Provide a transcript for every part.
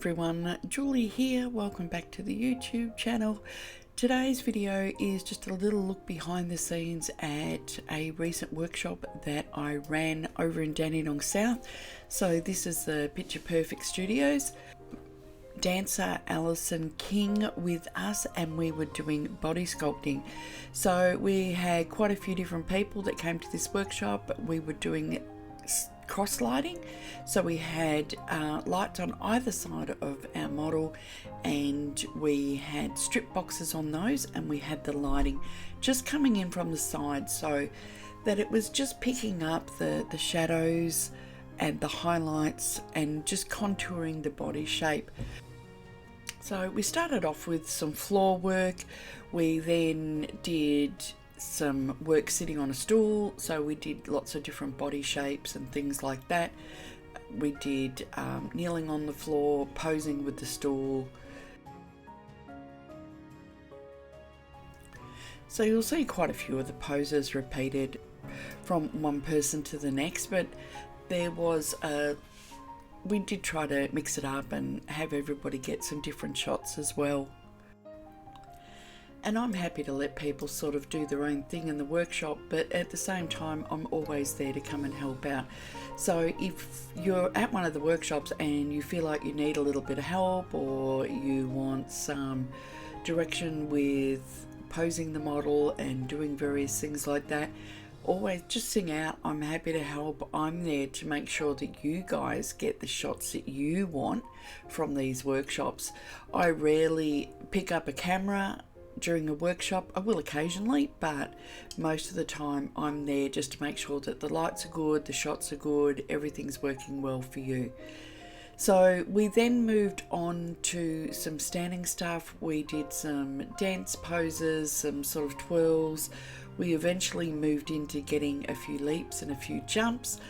everyone, Julie here. Welcome back to the YouTube channel. Today's video is just a little look behind the scenes at a recent workshop that I ran over in Dandenong South. So this is the Picture Perfect Studios. Dancer Alyson King with us, and we were doing body sculpting. So we had quite a few different people that came to this workshop. We were doing cross lighting, so we had lights on either side of our model, and we had strip boxes on those, and we had the lighting just coming in from the side so that it was just picking up the shadows and the highlights and just contouring the body shape. So we started off with some floor work. We then did some work sitting on a stool, so we did lots of different body shapes and things like that. We did kneeling on the floor, posing with the stool. So you'll see quite a few of the poses repeated from one person to the next, but there was we did try to mix it up and have everybody get some different shots as well. And I'm happy to let people sort of do their own thing in the workshop, but at the same time I'm always there to come and help out. So if you're at one of the workshops and you feel like you need a little bit of help, or you want some direction with posing the model and doing various things like that, always just sing out. I'm happy to help. I'm there to make sure that you guys get the shots that you want from these workshops. I rarely pick up a camera during a workshop. I will occasionally, but most of the time I'm there just to make sure that the lights are good, the shots are good, everything's working well for you. So we then moved on to some standing stuff. We did some dance poses, some sort of twirls. We eventually moved into getting a few leaps and a few jumps,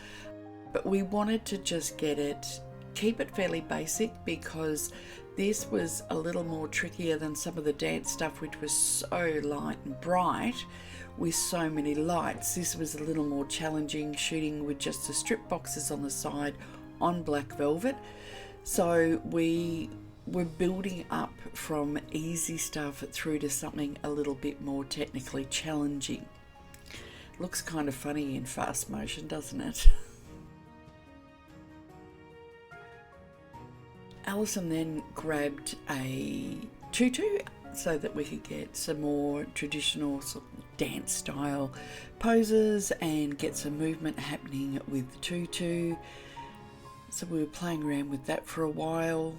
but we wanted to just keep it fairly basic, because this was a little more trickier than some of the dance stuff, which was so light and bright with so many lights. This was a little more challenging, shooting with just the strip boxes on the side on black velvet. So we were building up from easy stuff through to something a little bit more technically challenging. Looks kind of funny in fast motion, doesn't it? Alyson then grabbed a tutu so that we could get some more traditional sort of dance style poses and get some movement happening with the tutu. So we were playing around with that for a while.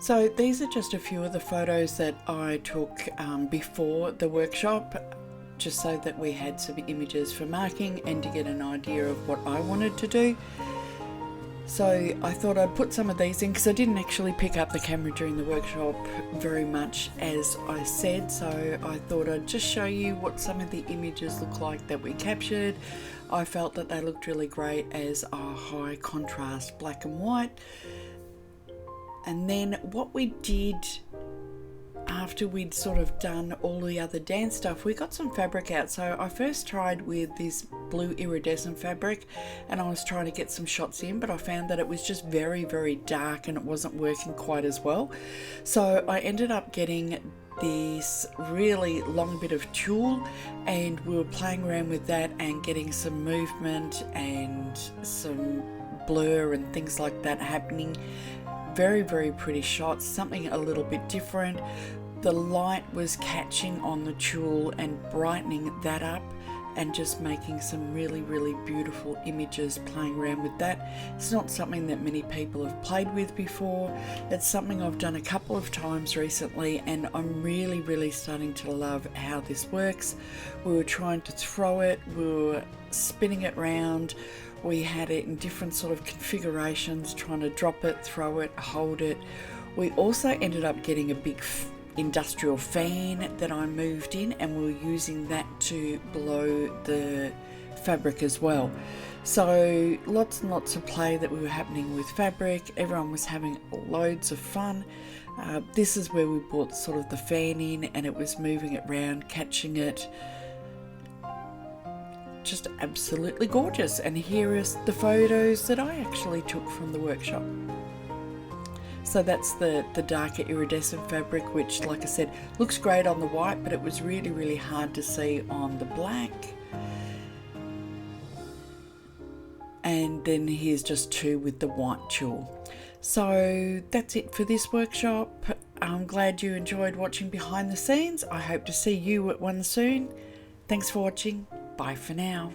So these are just a few of the photos that I took before the workshop, just so that we had some images for marking and to get an idea of what I wanted to do. So I thought I'd put some of these in because I didn't actually pick up the camera during the workshop very much, as I said, so I thought I'd just show you what some of the images look like that we captured. I felt that they looked really great as a high contrast black and white. And then what we did after we'd sort of done all the other dance stuff, we got some fabric out. So I first tried with this blue iridescent fabric and I was trying to get some shots in, but I found that it was just very, very dark and it wasn't working quite as well. So I ended up getting this really long bit of tulle and we were playing around with that and getting some movement and some blur and things like that happening. Very, very pretty shots, something a little bit different. The light was catching on the tulle and brightening that up and just making some really, really beautiful images playing around with that. It's not something that many people have played with before. It's something I've done a couple of times recently and I'm really, really starting to love how this works. We were trying to throw it, we were spinning it round, we had it in different sort of configurations, trying to drop it, throw it, hold it. We also ended up getting a big industrial fan that I moved in and we were using that to blow the fabric as well. So lots and lots of play that were happening with fabric. Everyone was having loads of fun. This is where we brought sort of the fan in and it was moving it round, catching it. Just absolutely gorgeous. And here is the photos that I actually took from the workshop. So that's the darker iridescent fabric, which, like I said, looks great on the white, but it was really, really hard to see on the black. And then here's just two with the white tulle. So that's it for this workshop. I'm glad you enjoyed watching behind the scenes. I hope to see you at one soon. Thanks for watching. Bye for now.